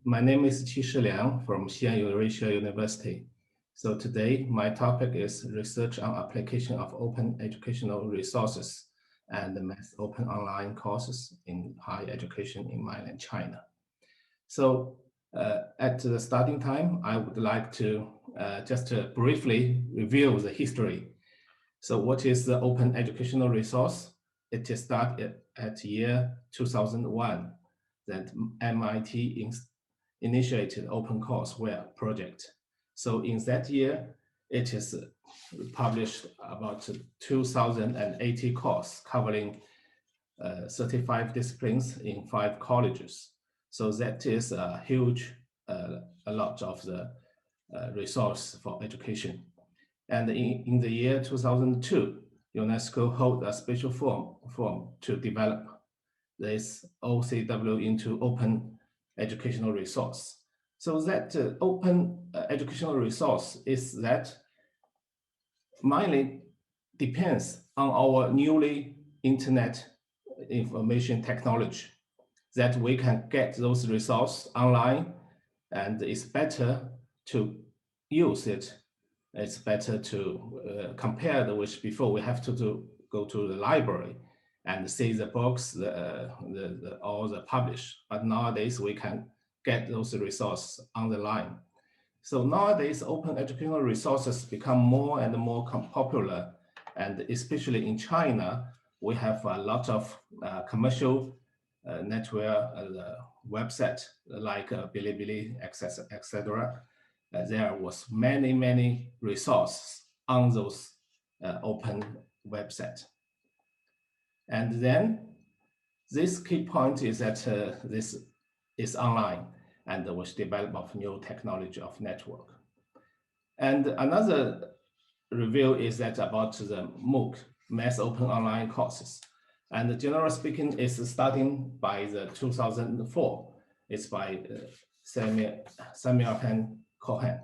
My name is Shiliang from Shiliang University. So today, my topic is research on application of open educational resources and mass open online courses in higher education in mainland China. So at the starting time, I would like to just briefly review the history. So what is the open educational resource? It is started at year 2001 that MIT initiated OpenCourseWare project. So in that year, it is published about 2,080 courses covering 35 disciplines in 5 colleges. So that is a huge, a lot of the resource for education. And in the year 2002, UNESCO held a special forum to develop this OCW into open educational resource. So that open educational resource is that mainly depends on our newly internet information technology that we can get those resources online, and it's better to use it. It's better to compare with before we have to go to the library and see the books, all the published. But nowadays we can get those resources on the line. So nowadays, open educational resources become more and more popular, and especially in China, we have a lot of commercial network website like Bilibili, etc. There was many resources on those open websites. And then this key point is that this is online and was developed of new technology of network. And another review is that about the MOOC, Mass Open Online Courses. And generally speaking, it's starting by the 2004. It's by Samuel Pen Cohen.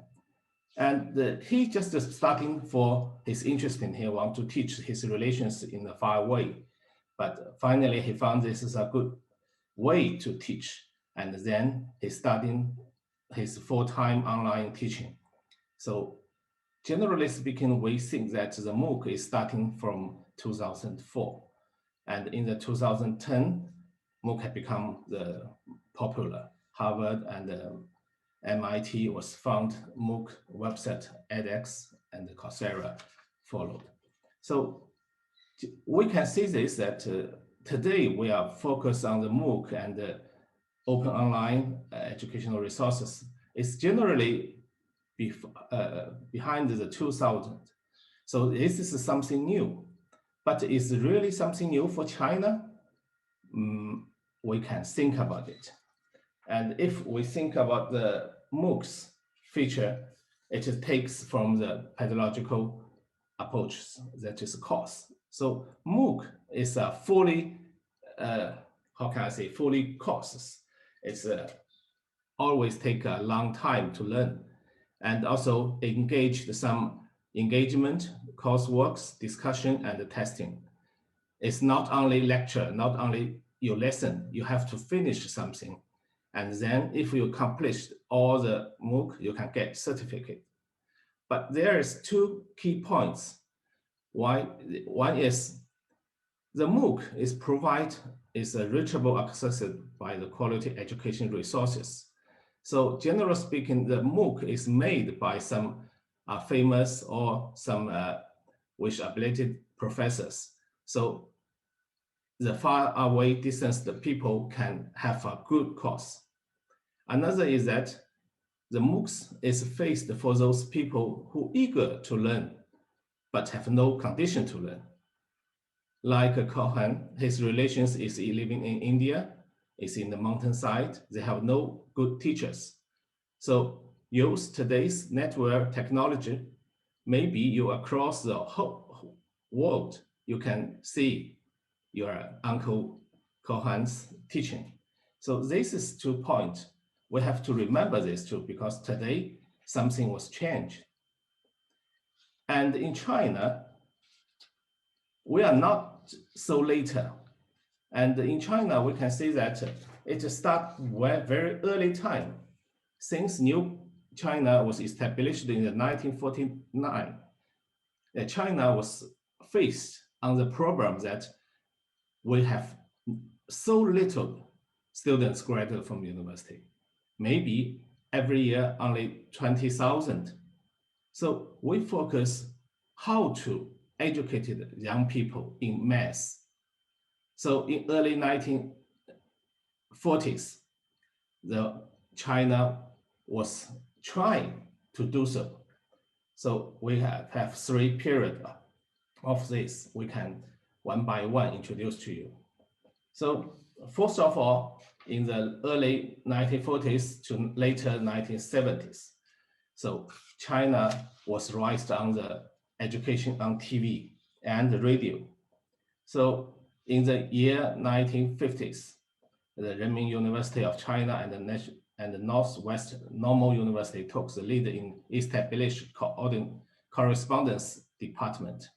And he just starting for his interest in, he want to teach his relations in a far way. But finally, he found this is a good way to teach. And then he's starting his full-time online teaching. So generally speaking, we think that the MOOC is starting from 2004. And in the 2010, MOOC had become the popular. Harvard and MIT was found MOOC website, edX and Coursera followed. So we can see this that today we are focused on the MOOC and the open online educational resources. It's generally behind the 2000. So this is something new, but is really something new for China? We can think about it. And if we think about the MOOCs feature, it takes from the pedagogical approach, that is a course. So MOOC is a fully, how can I say, fully courses. It's always take a long time to learn, and also engage some engagement, courseworks, discussion, and testing. It's not only lecture, not only your lesson, you have to finish something. And then if you accomplish all the MOOC, you can get certificate. But there is 2 key points. One is the MOOC is reachable, accessible by the quality education resources. So generally speaking, the MOOC is made by some famous or some with abilited professors. So the far away distance, the people can have a good course. Another is that the MOOCs is faced for those people who eager to learn, but have no condition to learn. Like Cohen, his relations is living in India, is in the mountainside. They have no good teachers. So use today's network technology. Maybe you across the whole world, you can see your Uncle Cohen's teaching. So this is 2 points. We have to remember this too, because today something was changed. And in China, we are not so later. And in China, we can see that it starts very early time. since New China was established in the 1949, China was faced on the problem that we have so little students graduate from university. Maybe every year only 20,000. So we focus how to educate young people in math. So in early 1940s, China was trying to do so. So we have 3 periods of this. We can one by one introduce to you. So first of all, in the early 1940s to later 1970s, so China was raised on the education on TV and the radio. So in the year 1950s, the Renmin University of China and the Northwest Normal University took the lead in establish correspondence department.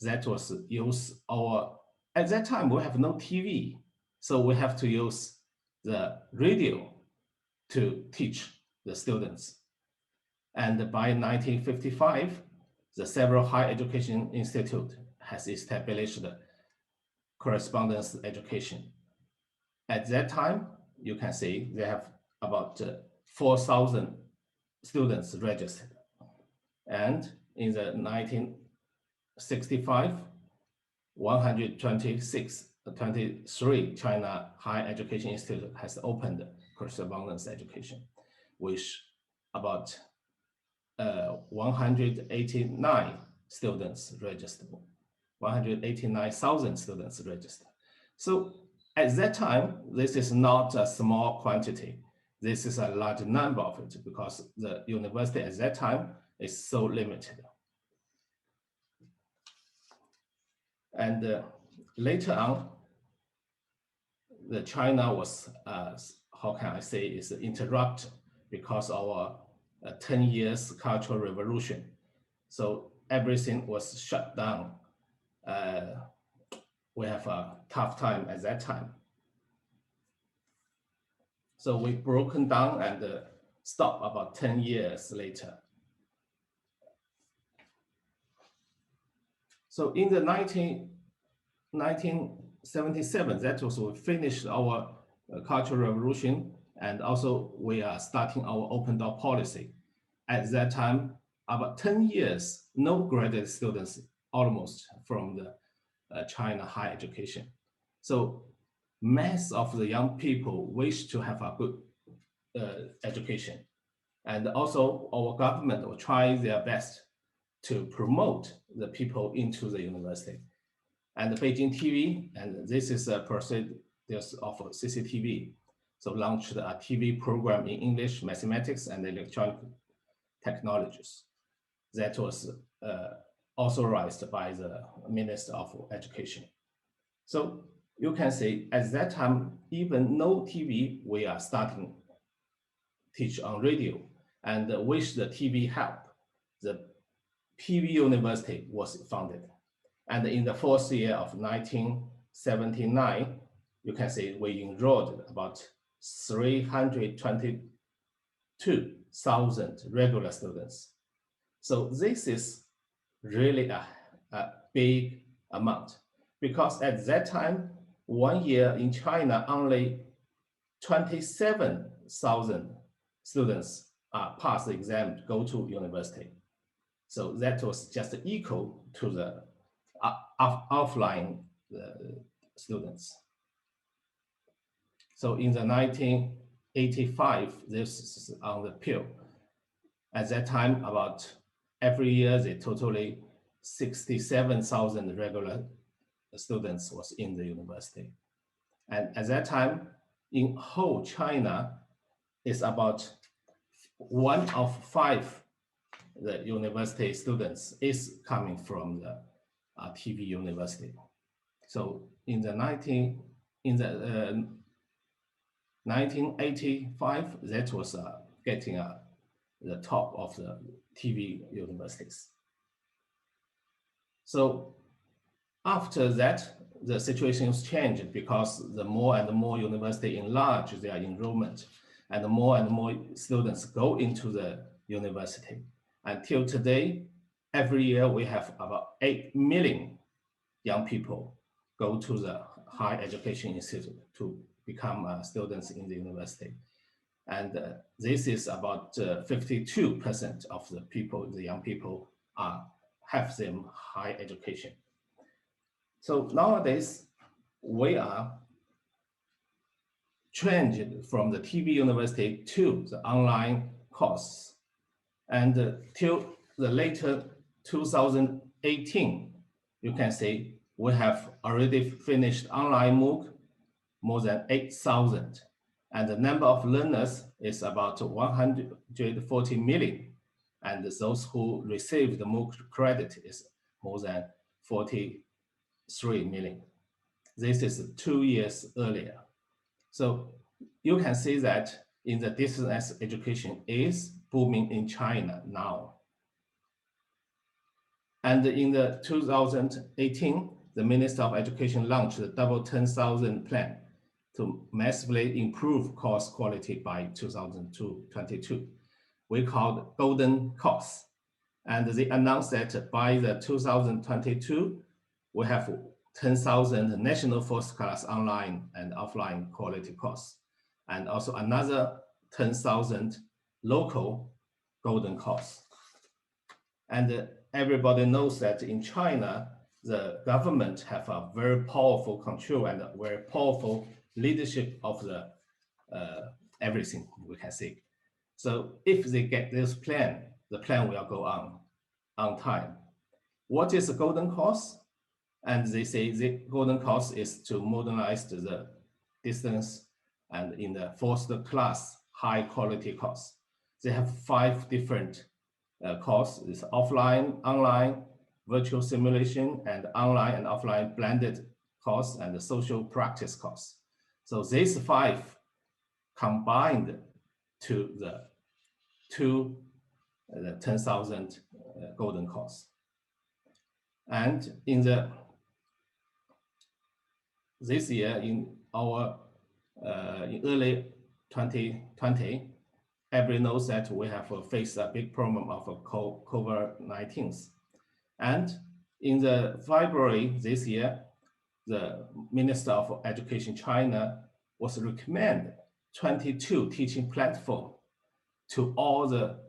That was use our, at that time we have no TV, so we have to use the radio to teach the students. And by 1955, the several higher education institute has established correspondence education. At that time, you can see they have about 4,000 students registered. And in the 1965, 23 China Higher Education Institute has opened correspondence education, which about 189 students registered, 189,000 students registered. So at that time, this is not a small quantity. This is a large number of it because the university at that time is so limited. And later on, the China was, how can I say, is interrupted because of our 10 years Cultural Revolution. So everything was shut down. We have a tough time at that time. So we've broken down and stopped about 10 years later. So in the 1977, that was we finished our Cultural Revolution, and also we are starting our open door policy. At that time, about 10 years, no graduate students almost from the China higher education. So mass of the young people wish to have a good education. And also our government will try their best to promote the people into the university. And the Beijing TV, and this is a procedure of CCTV, so launched a TV program in English, mathematics, and electronic technologies. That was authorized by the Minister of Education. So you can see at that time, even no TV, we are starting teach on radio, and with the TV help, the PV University was founded. And in the 4th year of 1979, you can see we enrolled about 322,000 regular students. So this is really a big amount, because at that time, 1 year in China, only 27,000 students pass the exam to go to university. So that was just equal to the offline students. So in the 1985, this is on the pill. At that time, about every year, the totally 67,000 regular students was in the university. And at that time, in whole China, it's about 1 of 5 the university students is coming from the TV university. So in the 1985, that was getting the top of the TV universities. So after that, the situation was changed because the more and more university enlarge their enrollment. and more students go into the university. Until today, every year we have about 8 million young people go to the higher education institute to become students in the university. And this is about 52% of the people, the young people, have them high education. So nowadays, we are changed from the TV university to the online course. And till the later 2018, you can see we have already finished online MOOC more than 8,000. And the number of learners is about 140 million. And those who receive the MOOC credit is more than 43 million. This is 2 years earlier. So you can see that in the distance education is booming in China now. And in the 2018, the Minister of Education launched the Double 10,000 plan to massively improve course quality by 2022. We called Golden Course. And they announced that by the 2022, we have 10,000 national first class online and offline quality course, and also another 10,000 local golden course. And everybody knows that in China, the government have a very powerful control and a very powerful leadership of the everything we can see. So if they get this plan, the plan will go on time. What is the golden course? And they say the golden course is to modernize the distance and in the first class high quality course. They have 5 different courses: offline, online, virtual simulation, and online and offline blended course, and the social practice course. So these 5 combined to the 10,000 golden course. And in this year, in our in early 2020, everyone knows that we have faced a big problem of COVID-19. And in the February this year, the Minister of Education China was recommend 22 teaching platform to all the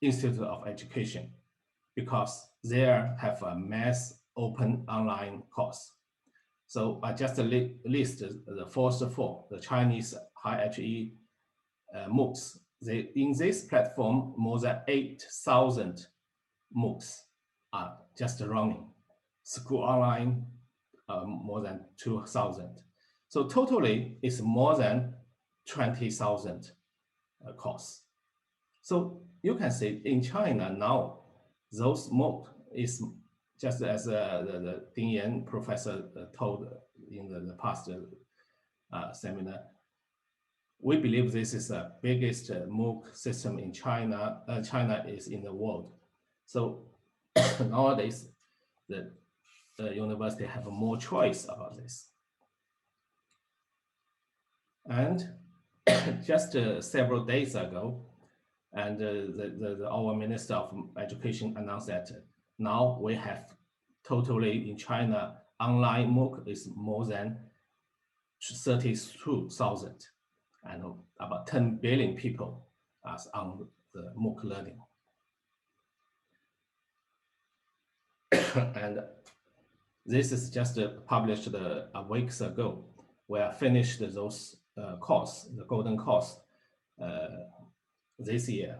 Institute of Education, because they have a mass open online course. So I just list the first 4, the Chinese high HE MOOCs. In this platform, more than 8,000 MOOCs are just running. School online, more than 2,000. So totally, it's more than 20,000 course. So you can see in China now, those MOOC is just as the Ding Yan professor told in the past seminar. We believe this is the biggest MOOC system in China. China is in the world. So nowadays, the university have more choice about this. And just several days ago, and our Minister of Education announced that now we have totally in China, online MOOC is more than 32,000, and about 10 billion people are on the MOOC learning. And this is just published a weeks ago. We have finished those course, the golden course, this year.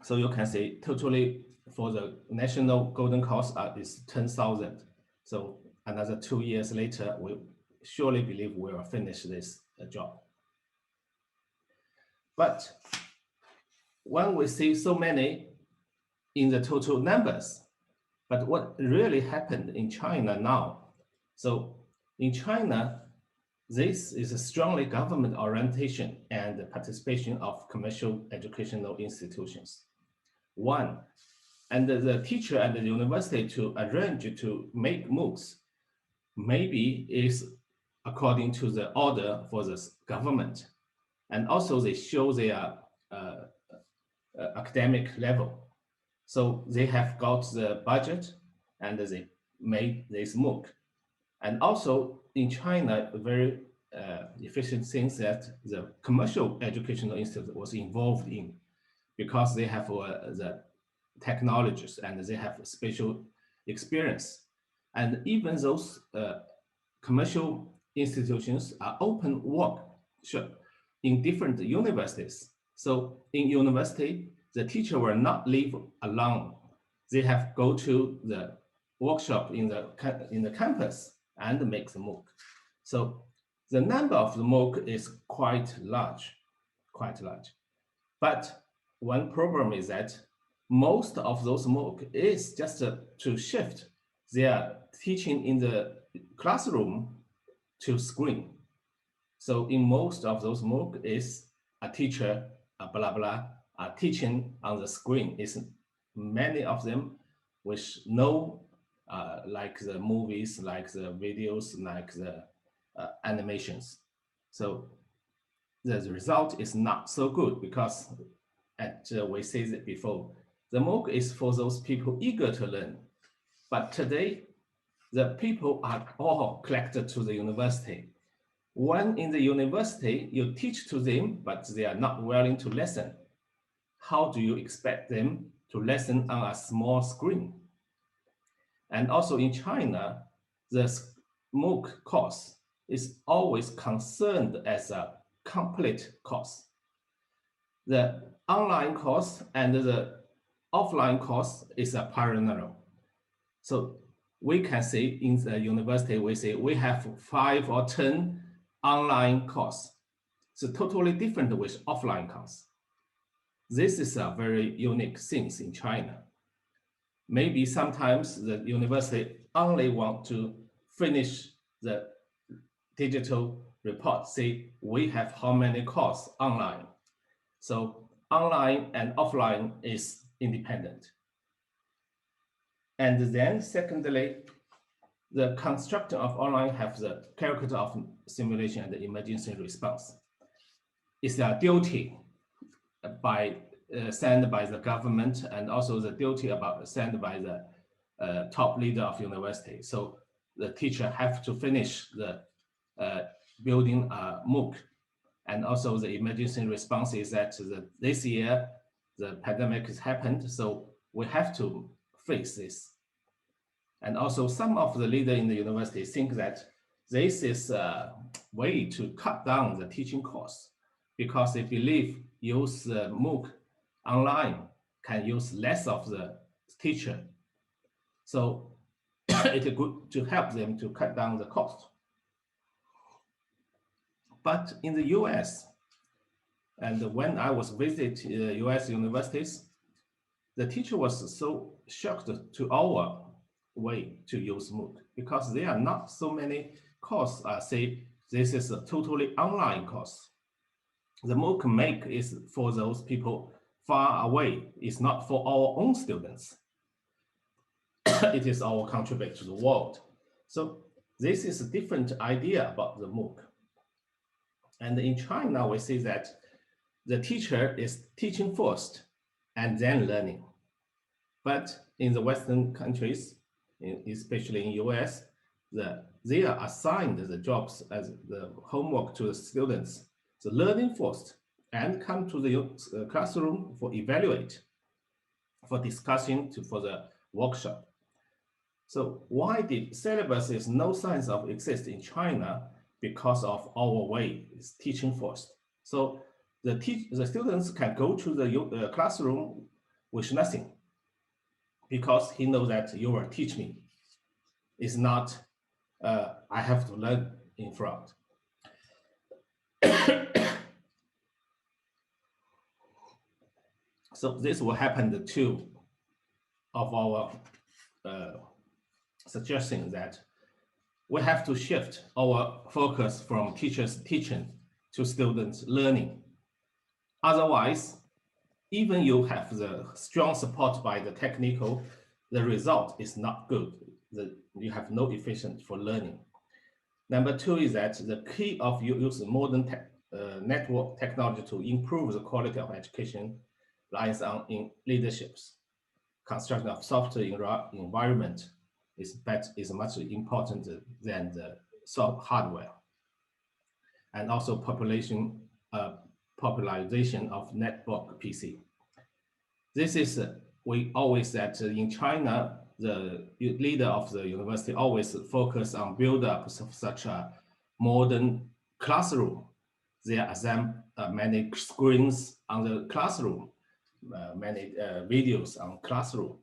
So you can see totally for the national golden course is 10,000. So another 2 years later, we surely believe we will finish this job. But when we see so many in the total numbers, but what really happened in China now? So in China, this is a strongly government orientation and the participation of commercial educational institutions. One, and the teacher and the university to arrange to make MOOCs maybe is according to the order for the government. And also they show their academic level. So they have got the budget and they made this MOOC. And also in China, very efficient things that the commercial educational institute was involved in, because they have the technologies and they have special experience. And even those commercial institutions are open workshop in different universities. So in university, the teacher will not live alone. They have go to the workshop in the campus and make the MOOC. So the number of the MOOC is quite large. But one problem is that most of those MOOC is just to shift their teaching in the classroom to screen. So in most of those MOOC is a teacher, teaching on the screen. Is many of them with no like the movies, like the videos, like the animations. So the result is not so good, because we said it before, the MOOC is for those people eager to learn. But today, the people are all collected to the university. When in the university, you teach to them, but they are not willing to listen. How do you expect them to listen on a small screen? And also in China, the MOOC course is always concerned as a complete course. The online course and the offline course is a parallel. So we can say in the university, we say we have 5 or 10 online course. So totally different with offline course. This is a very unique thing in China. Maybe sometimes the university only want to finish the digital report, say we have how many courses online. So online and offline is independent. And then secondly, the construction of online have the character of simulation and emergency response. It's a duty sent by the government, and also the duty sent by the top leader of university. So the teacher have to finish the building a MOOC. And also the emergency response is that this year, the pandemic has happened, so we have to face this. And also some of the leaders in the university think that this is a way to cut down the teaching costs, because they believe use the MOOC online can use less of the teacher. So it's good to help them to cut down the cost. But in the US, and when I was visiting US universities, the teacher was so shocked to our way to use MOOC, because there are not so many courses say this is a totally online course. The MOOC make is for those people far away. It's not for our own students. It is our contribute to the world. So this is a different idea about the MOOC. And in China, we see that the teacher is teaching first and then learning. But in the Western countries, especially in US, they are assigned the jobs as the homework to the students. So learning first and come to the classroom for evaluate, for discussion, for the workshop. So why the syllabus is no signs of exist in China? Because of our way is teaching first. So the students can go to the classroom with nothing, because he knows that you will teach me. It's not, I have to learn in front. So this will happen to two of our suggesting that we have to shift our focus from teachers teaching to students learning. Otherwise, even you have the strong support by the technical, the result is not good. You have no efficient for learning. Number two is that the key of use modern network technology to improve the quality of education lies in leaderships. Construction of software environment is much important than the hardware, and also popularization of network PC. This is we always that in China, the leader of the university always focus on build up such a modern classroom. There are many screens on the classroom, many videos on classroom,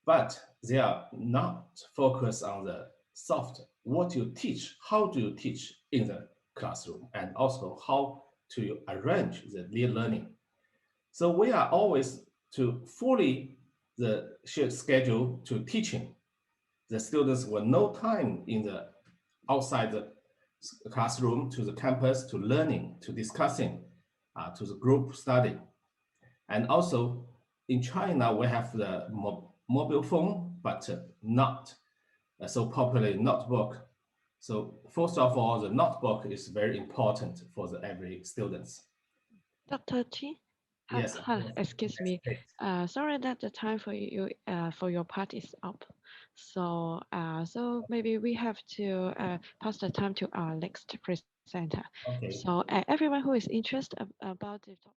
but they are not focused on the soft, what you teach, how do you teach in the classroom, and also how to arrange the learning. So we are always to fully the shared schedule to teaching. The students will no time in the outside the classroom to the campus to learning, to discussing, to the group study. And also in China, we have the mobile phone, but not so popular notebook. So first of all, the notebook is very important for every students. Dr. Chi? Yes. Excuse me. Sorry that the time for you for your part is up. So so maybe we have to pass the time to our next presenter. Okay. So everyone who is interested about the